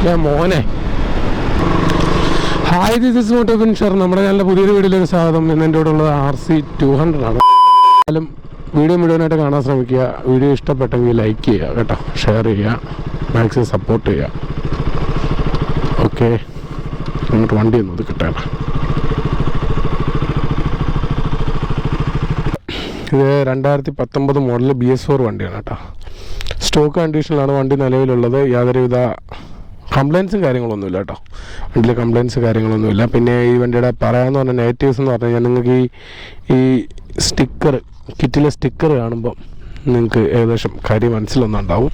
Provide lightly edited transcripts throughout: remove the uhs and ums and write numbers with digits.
മോനെ hi, this is moto finisher. നമ്മുടെ നല്ല പുതിയൊരു വീഡിയോയിലേക്ക് സ്വാഗതം. ഇന്ന് എൻ്റെ കൂടെ ഉള്ളത് RC200 ആണ്. എന്നാലും വീഡിയോ മുഴുവനായിട്ട് കാണാൻ ശ്രമിക്കുക. വീഡിയോ ഇഷ്ടപ്പെട്ടെങ്കിൽ ലൈക്ക് ചെയ്യുക കേട്ടോ, ഷെയർ ചെയ്യുക, മാക്സിമം സപ്പോർട്ട് ചെയ്യുക. ഓക്കെ, അങ്ങോട്ട് വണ്ടി ഒന്നും ഇത് കിട്ടണം. ഇത് 2019 മോഡൽ BS4 വണ്ടിയാണ് കേട്ടോ. സ്റ്റോക്ക് കണ്ടീഷനിലാണ് വണ്ടി നിലവിലുള്ളത്. യാതൊരുവിധ കംപ്ലയിൻസും കാര്യങ്ങളൊന്നുമില്ല കേട്ടോ. വണ്ടിയിൽ കംപ്ലയിൻസ് കാര്യങ്ങളൊന്നുമില്ല. പിന്നെ ഈ വണ്ടിയുടെ പറയാമെന്ന് പറഞ്ഞാൽ നെഗറ്റീവ്സ് എന്ന് പറഞ്ഞു കഴിഞ്ഞാൽ നിങ്ങൾക്ക് ഈ സ്റ്റിക്കർ, കിറ്റിലെ സ്റ്റിക്കർ കാണുമ്പം നിങ്ങൾക്ക് ഏകദേശം കാര്യം മനസ്സിലൊന്നുണ്ടാവും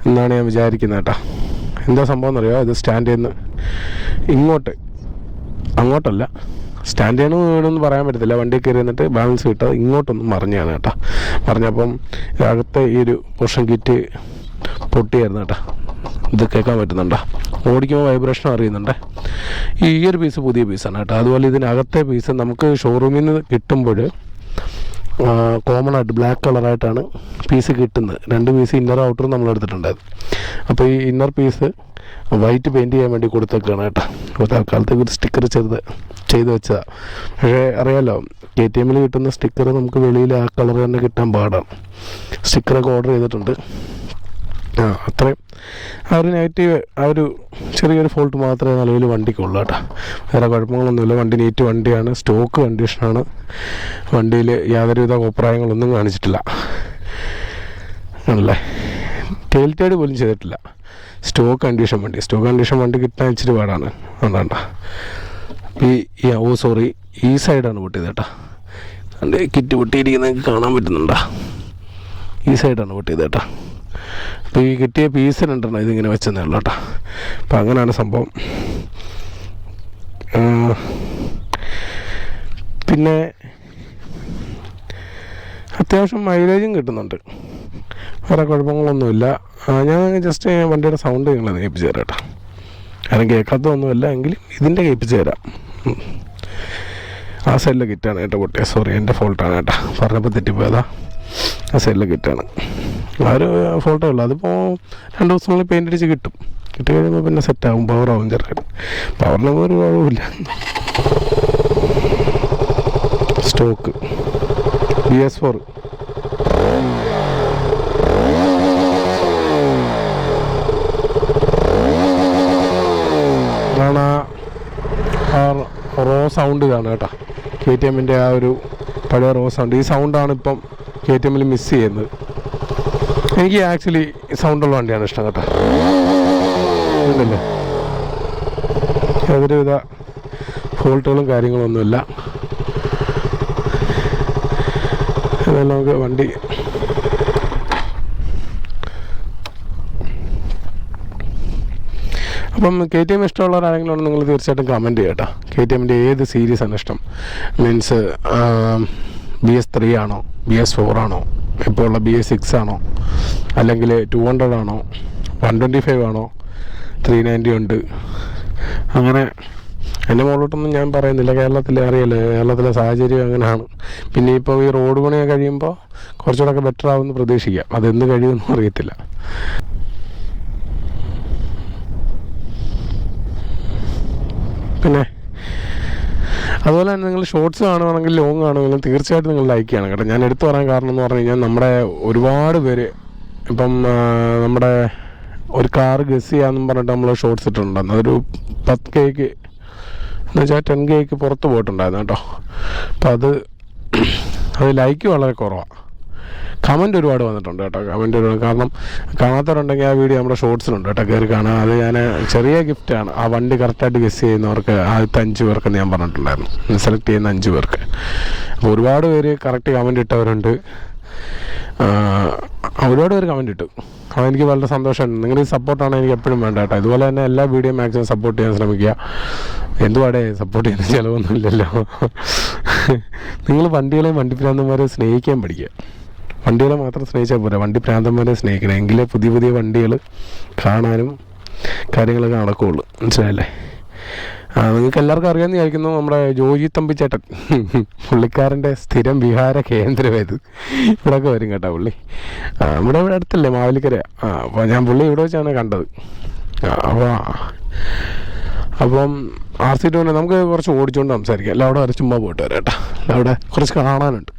എന്നാണ് ഞാൻ വിചാരിക്കുന്നത് കേട്ടോ. എന്താ സംഭവം എന്നറിയോ, ഇത് സ്റ്റാൻഡ് ചെയ്യുന്ന അങ്ങോട്ടല്ല, സ്റ്റാൻഡ് ചെയ്യണം വീടൊന്നും പറയാൻ പറ്റത്തില്ല. വണ്ടി കയറി എന്നിട്ട് ബാലൻസ് കിട്ടാതെ ഇങ്ങോട്ടൊന്നും മറിഞ്ഞാണ് കേട്ടോ. മറിഞ്ഞപ്പം അകത്തെ ഈ ഒരു പോർഷൻ കിറ്റ് പൊട്ടിയായിരുന്നു കേട്ടോ. ഇത് കേൾക്കാൻ പറ്റുന്നുണ്ടോ? ഓടിക്കുമ്പോൾ വൈബ്രേഷൻ അറിയുന്നുണ്ട്. ഈ ഒരു പീസ് പുതിയ പീസാണ് കേട്ടോ. അതുപോലെ ഇതിനകത്തെ പീസ് നമുക്ക് ഷോറൂമിൽ നിന്ന് കിട്ടുമ്പോൾ കോമൺ ആയിട്ട് ബ്ലാക്ക് കളറായിട്ടാണ് പീസ് കിട്ടുന്നത്. 2 പീസ് ഇന്നറും ഔട്ടറും നമ്മൾ എടുത്തിട്ടുണ്ടായിരുന്നു. അപ്പോൾ ഈ ഇന്നർ പീസ് വൈറ്റ് പെയിൻറ്റ് ചെയ്യാൻ വേണ്ടി കൊടുത്തേക്കാണ് കേട്ടോ. അപ്പോൾ തൽക്കാലത്തേക്ക് ഒരു സ്റ്റിക്കർ ചെയ്ത് വെച്ചതാണ്. പക്ഷേ അറിയാമല്ലോ, KTM കിട്ടുന്ന സ്റ്റിക്കർ നമുക്ക് വെളിയിൽ ആ കളർ തന്നെ കിട്ടാൻ പാടാണ്. സ്റ്റിക്കറൊക്കെ ഓർഡർ ചെയ്തിട്ടുണ്ട്. അത്രയും ആ ഒരു നെഗറ്റീവ്, ആ ഒരു ചെറിയൊരു ഫോൾട്ട് മാത്രമേ നിലവിൽ വണ്ടിക്കുള്ളൂ കേട്ടോ. വേറെ കുഴപ്പങ്ങളൊന്നുമില്ല. വണ്ടി നീറ്റ് വണ്ടിയാണ്, സ്റ്റോക്ക് കണ്ടീഷനാണ്. വണ്ടിയിൽ യാതൊരുവിധ അഭിപ്രായങ്ങളൊന്നും കാണിച്ചിട്ടില്ല ആണല്ലേ. ടെയിൽ ടൈഡ് പോലും ചെയ്തിട്ടില്ല. സ്റ്റോക്ക് കണ്ടീഷൻ വണ്ടി കിട്ടാൻ ഇച്ചിരി പാടാണ്. അതുകൊണ്ടാ ഈ സൈഡാണ് പൊട്ടിയത് കേട്ടോ. അതിൻ്റെ കിറ്റ് പൊട്ടിയിരിക്കുന്നത് കാണാൻ പറ്റുന്നുണ്ടോ? ഈ സൈഡാണ് പൊട്ടിയത് കേട്ടോ. അപ്പോൾ ഈ കിട്ടിയ പീസ് 2 ഇതിങ്ങനെ വെച്ചെന്നേ ഉള്ളൂ കേട്ടോ. അപ്പം അങ്ങനെയാണ് സംഭവം. പിന്നെ അത്യാവശ്യം മൈലേജും കിട്ടുന്നുണ്ട്. വേറെ കുഴപ്പങ്ങളൊന്നുമില്ല. ഞാൻ ജസ്റ്റ് വണ്ടിയുടെ സൗണ്ട് നിങ്ങളെ കേൾപ്പിച്ച് തരാം കേട്ടോ. കാരണം കേൾക്കാത്തതൊന്നുമല്ല എങ്കിലും ഇതിൻ്റെ കേൾപ്പിച്ച് തരാം. ആ സൈഡിലെ കിറ്റാണ് കേട്ടോ പൊട്ടിയ. സോറി, എൻ്റെ ഫോൾട്ടാണ് കേട്ടോ. പറഞ്ഞപ്പോൾ തെറ്റിപ്പോയതാ. ആ സൈഡിലെ കിറ്റാണ്. ആ ഒരു ഫോൾട്ടേ ഉള്ളൂ. അതിപ്പോൾ 2 ദിവസങ്ങളിൽ പെയിൻ്റ് അടിച്ച് കിട്ടും. കിട്ടി കഴിയുമ്പോൾ പിന്നെ സെറ്റാകും, പവറാകും. ചെറുതായിട്ട് പവറിനൊന്നും ഒരു കുഴപ്പമില്ല. സ്റ്റോക്ക് BS4 ഇതാണ്. ആ റോ സൗണ്ട് ഇതാണ് കേട്ടോ. KTMൻ്റെ ആ ഒരു പഴയ റോ സൗണ്ട്. ഈ സൗണ്ടാണ് ഇപ്പം KTMൽ മിസ് ചെയ്യുന്നത്. എനിക്ക് ആക്ച്വലി സൗണ്ടുള്ള വണ്ടിയാണ് ഇഷ്ടം കേട്ടോ. ഉണ്ടല്ലേ, യാതൊരുവിധ ഫോൾട്ടുകളും കാര്യങ്ങളൊന്നുമില്ല. എന്നാലും നമുക്ക് വണ്ടി അപ്പം KTM ഇഷ്ടമുള്ളവരാരെങ്കിലും ഉണ്ടെങ്കിൽ നിങ്ങൾ തീർച്ചയായിട്ടും കമൻറ്റ് ചെയ്യുക കേട്ടോ. KTMൻ്റെ ഏത് സീരീസാണ് ഇഷ്ടം? മീൻസ് BS3 ആണോ, BS4 ആണോ, ഇപ്പോൾ ഉള്ള BS6 ആണോ, അല്ലെങ്കിൽ 200 ആണോ, 125 ആണോ, 390 ഉണ്ട്. അങ്ങനെ എൻ്റെ മുകളിലോട്ടൊന്നും ഞാൻ പറയുന്നില്ല. കേരളത്തിലെ അറിയാലോ, കേരളത്തിലെ സാഹചര്യം അങ്ങനെയാണ്. പിന്നെ ഇപ്പോൾ ഈ റോഡ് പണിയൊക്കെ കഴിയുമ്പോൾ കുറച്ചുകൂടെ ബെറ്റർ ആവുമെന്ന് പ്രതീക്ഷിക്കാം. അതെന്ത് കഴിയുമെന്നും അറിയത്തില്ല. പിന്നെ അതുപോലെ തന്നെ നിങ്ങൾ ഷോർട്സ് കാണുകയാണെങ്കിൽ ലോങ് കാണുമെങ്കിലും തീർച്ചയായിട്ടും നിങ്ങൾ ലൈക്ക് ചെയ്യണം കേട്ടോ. ഞാൻ എടുത്തു പറയാൻ കാരണം എന്ന് പറഞ്ഞു കഴിഞ്ഞാൽ നമ്മുടെ ഒരുപാട് പേര് ഇപ്പം നമ്മുടെ ഒരു കാറ് ഗസ് ചെയ്യാമെന്നും പറഞ്ഞിട്ട് നമ്മൾ ഷോർട്സ് ഇട്ടിട്ടുണ്ടായിരുന്നു. അതൊരു 10K എന്ന് വെച്ചാൽ 10K പുറത്ത് പോയിട്ടുണ്ടായിരുന്നു കേട്ടോ. അപ്പം അത് ലൈക്ക് വളരെ കുറവാണ്. കമൻറ്റ് ഒരുപാട് വന്നിട്ടുണ്ട് കേട്ടോ. കമൻറ്റ് ഒരുപാട്, കാരണം കാണാത്തവരുണ്ടെങ്കിൽ ആ വീഡിയോ നമ്മുടെ ഷോർട്സിലുണ്ട് കേട്ടോ, കയറി കാണാം. അത് ഞാൻ ചെറിയ ഗിഫ്റ്റാണ്. ആ വണ്ടി കറക്റ്റായിട്ട് ഗസ് ചെയ്യുന്നവർക്ക് ആദ്യത്തെ 5 പേർക്ക് ഞാൻ പറഞ്ഞിട്ടുണ്ടായിരുന്നു, സെലക്ട് ചെയ്യുന്ന 5 പേർക്ക്. അപ്പോൾ ഒരുപാട് പേര് കറക്റ്റ് കമൻറ്റ് ഇട്ടവരുണ്ട്. ഒരുപാട് പേര് കമൻറ്റ് ഇട്ടു. അപ്പോൾ എനിക്ക് വളരെ സന്തോഷമുണ്ട്. നിങ്ങളുടെ ഈ സപ്പോർട്ടാണ് എനിക്ക് എപ്പോഴും വേണ്ട കേട്ടോ. ഇതുപോലെ തന്നെ എല്ലാ വീഡിയോ മാക്സിമം സപ്പോർട്ട് ചെയ്യാൻ ശ്രമിക്കുക. എന്തുപാടെ സപ്പോർട്ട് ചെയ്യുന്ന ചിലവൊന്നുമില്ലല്ലോ. നിങ്ങൾ വണ്ടികളെയും വണ്ടിപ്രാന്തന്മാരെ സ്നേഹിക്കാൻ പഠിക്കുക. വണ്ടികളെ മാത്രം സ്നേഹിച്ചാൽ പോരാ, വണ്ടി പ്രാന്തന്മാരെ സ്നേഹിക്കണം. എങ്കിലേ പുതിയ വണ്ടികൾ കാണാനും കാര്യങ്ങളൊക്കെ നടക്കുകയുള്ളൂ. മനസ്സിലായല്ലേ? നിങ്ങൾക്ക് എല്ലാവർക്കും അറിയാമെന്ന് വിചാരിക്കുന്നു, നമ്മുടെ ജോജി തമ്പിച്ചേട്ടൻ, പുള്ളിക്കാരൻ്റെ സ്ഥിരം വിഹാര കേന്ദ്രമേത്. ഇവിടെയൊക്കെ വരും കേട്ടോ പുള്ളി. ഇവിടെ അടുത്തല്ലേ, മാവേലിക്കര. അപ്പോൾ ഞാൻ പുള്ളി ഇവിടെ വെച്ചാണ് കണ്ടത്. അപ്പം RC2 നമുക്ക് കുറച്ച് ഓടിച്ചുകൊണ്ട് സംസാരിക്കാം. അല്ല അവിടെ വരെ ചുമ്മാ പോയിട്ട് വരാം കേട്ടോ. അവിടെ കുറച്ച് കാണാനുണ്ട്.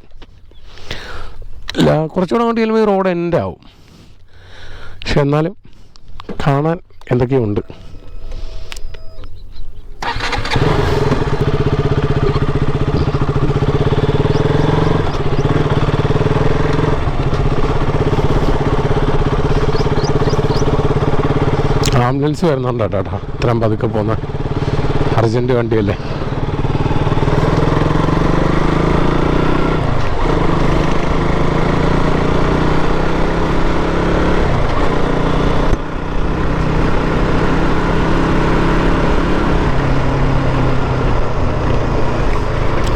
അല്ല കുറച്ചുകൂടെ അങ്ങോട്ട് ചെല്ലുമ്പോൾ ഈ റോഡ് എൻ്റെ ആവും, പക്ഷെ എന്നാലും കാണാൻ എന്തൊക്കെയുണ്ട്. ആംബുലൻസ് വരുന്നുണ്ട് കേട്ടോ. ഇത്രയും പതുക്കെ പോകുന്ന അർജൻറ്റ് വണ്ടിയല്ലേ.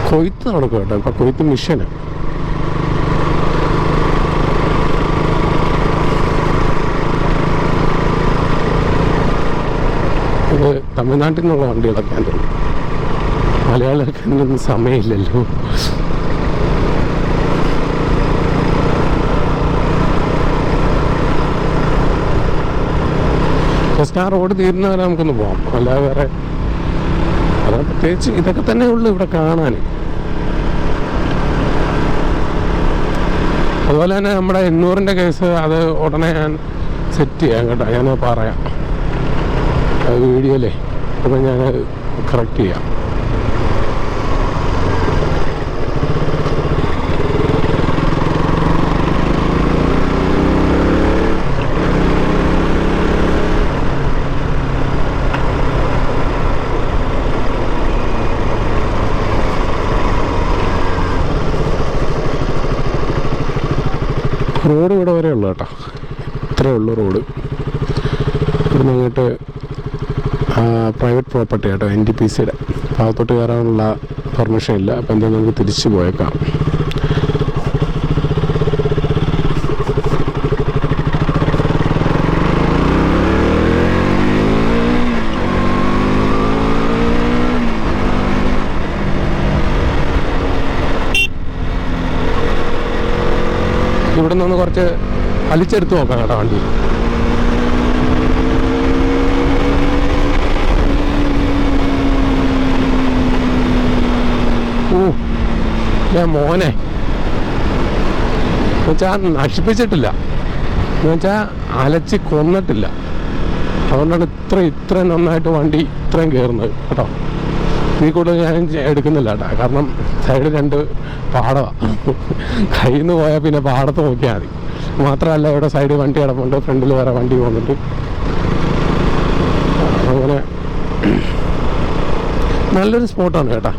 കൊയ്ത്ത് നടക്കും കേട്ടോ. ഇപ്പം കൊയ്ത്ത് മിഷന്. ഇത് തമിഴ്നാട്ടിൽ നിന്നുള്ള വണ്ടികളൊക്കെ തോന്നുന്നു. മലയാളികൾക്ക് അതിനൊന്നും സമയമില്ലല്ലോ. ജസ്റ്റ് ആ റോഡ് തീരുന്നവരെ നമുക്കൊന്ന് പോകാം. അല്ലാതെ വേറെ അത് പ്രത്യേകിച്ച് ഇതൊക്കെ തന്നെ ഉള്ളു ഇവിടെ കാണാൻ. അതുപോലെ തന്നെ നമ്മുടെ 800-ൻ്റെ കേസ് അത് ഉടനെ ഞാൻ സെറ്റ് ചെയ്യാം കേട്ടോ. ഞാൻ പറയാം വീഡിയോയിലേ, അപ്പം ഞാൻ കറക്റ്റ് ചെയ്യാം. റോഡ് ഇവിടെ വരെ ഉള്ളു കേട്ടോ. ഇത്രയേ ഉള്ളൂ റോഡ്. ഇവിടുന്ന് അങ്ങോട്ട് പ്രൈവറ്റ് പ്രോപ്പർട്ടി കേട്ടോ, NTPCയുടെ ഭാഗത്തോട്ട് കയറാനുള്ള പെർമിഷൻ ഇല്ല. അപ്പം എന്തായാലും നമുക്ക് തിരിച്ചു പോയേക്കാം. ഇവിടെ നിന്ന് കുറച്ച് വലിച്ചെടുത്ത് നോക്കാം കേട്ടോ വണ്ടി. മോനെ എന്നുവെച്ചാൽ നശിപ്പിച്ചിട്ടില്ല, എന്നുവെച്ചാൽ അലച്ച് കൊന്നിട്ടില്ല. അതുകൊണ്ടാണ് ഇത്രയും നന്നായിട്ട് വണ്ടി ഇത്രയും കയറുന്നത് കേട്ടോ. ഇതിൽ കൂടുതൽ ഞാൻ എടുക്കുന്നില്ല കേട്ടോ. കാരണം സൈഡ് 2 പാടമാണ്. കയ്യിൽ നിന്ന് പോയാൽ പിന്നെ പാടത്ത് നോക്കിയാൽ മതി. മാത്രമല്ല ഇവിടെ സൈഡ് വണ്ടി കിടപ്പുണ്ട്, ഫ്രണ്ടിൽ വേറെ വണ്ടി പോകുന്നുണ്ട്. അങ്ങനെ നല്ലൊരു സ്പോട്ടാണ് കേട്ടോ.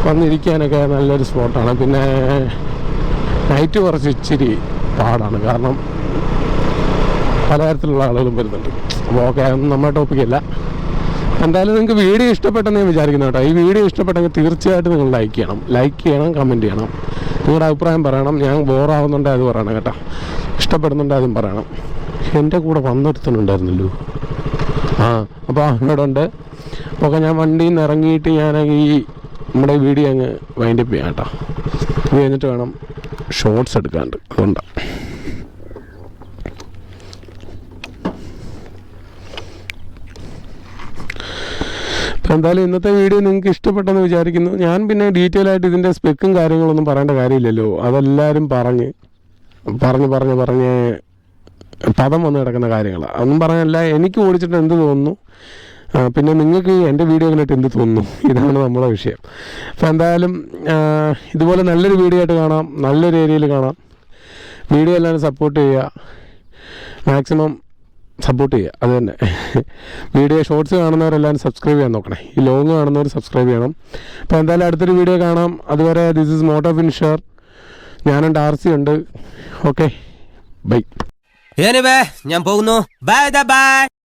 വന്നിരിക്കാനൊക്കെ നല്ലൊരു സ്പോട്ടാണ്. പിന്നെ നൈറ്റ് കുറച്ച് ഇച്ചിരി പാടാണ്, കാരണം പലതരത്തിലുള്ള ആളുകളും വരുന്നുണ്ട്. അപ്പോൾ ഓക്കെ, അതൊന്നും നമ്മുടെ ടോപ്പിക്കല്ല. എന്തായാലും നിങ്ങൾക്ക് വീഡിയോ ഇഷ്ടപ്പെട്ടെന്ന് ഞാൻ വിചാരിക്കുന്നു കേട്ടോ. ഈ വീഡിയോ ഇഷ്ടപ്പെട്ടെങ്കിൽ തീർച്ചയായിട്ടും നിങ്ങൾ ലൈക്ക് ചെയ്യണം, കമൻറ്റ് ചെയ്യണം, നിങ്ങളുടെ അഭിപ്രായം പറയണം. ഞാൻ ബോറാവുന്നുണ്ട് അത് പറയണം കേട്ടോ. ഇഷ്ടപ്പെടുന്നുണ്ട് അതും പറയണം. എൻ്റെ കൂടെ വന്നൊരുത്തനുണ്ടായിരുന്നല്ലോ. അപ്പോൾ അവനോടുണ്ട്. ഓക്കെ, ഞാൻ വണ്ടിയിൽ നിന്ന് ഇറങ്ങിയിട്ട് ഞാൻ ഈ നമ്മുടെ വീഡിയോ അങ്ങ് വൈൻഡപ്പ് ചെയ്യാം കേട്ടോ. ഇത് കഴിഞ്ഞിട്ട് വേണം ഷോർട്സ് എടുക്കാണ്ട്. അതുകൊണ്ടാണ്. അപ്പോൾ എന്തായാലും ഇന്നത്തെ വീഡിയോ നിങ്ങൾക്ക് ഇഷ്ടപ്പെട്ടെന്ന് വിചാരിക്കുന്നു. ഞാൻ പിന്നെ ഡീറ്റെയിൽ ആയിട്ട് ഇതിൻ്റെ സ്പെക്കും കാര്യങ്ങളൊന്നും പറയേണ്ട കാര്യമില്ലല്ലോ. അതെല്ലാവരും പറഞ്ഞ് പദം വന്ന് കിടക്കുന്ന കാര്യങ്ങളാണ്. അതൊന്നും പറയാനല്ല. എനിക്ക് ഓടിച്ചിട്ട് എന്ത് തോന്നുന്നു, പിന്നെ നിങ്ങൾക്ക് എൻ്റെ വീഡിയോ കണ്ടിട്ട് എന്ത് തോന്നുന്നു, ഇതാണ് നമ്മളെ വിഷയം. അപ്പോൾ എന്തായാലും ഇതുപോലെ നല്ലൊരു വീഡിയോ ആയിട്ട് കാണാം, നല്ലൊരു ഏരിയയിൽ കാണാം. വീഡിയോ എല്ലാവരും സപ്പോർട്ട് ചെയ്യുക, മാക്സിമം സപ്പോർട്ട് ചെയ്യുക. അത് തന്നെ. വീഡിയോ ഷോർട്സ് കാണുന്നവരെല്ലാവരും സബ്സ്ക്രൈബ് ചെയ്യാൻ നോക്കണേ. ഈ ലോങ് കാണുന്നവർ സബ്സ്ക്രൈബ് ചെയ്യണം. അപ്പോൾ എന്തായാലും അടുത്തൊരു വീഡിയോ കാണാം. അതുവരെ ദിസ് ഈസ് മോട്ടോ ഫിനിഷർ. ഞാനുണ്ട്, RC ഉണ്ട്. Okay, bye. ഞാൻ പോകുന്നു. ബൈ.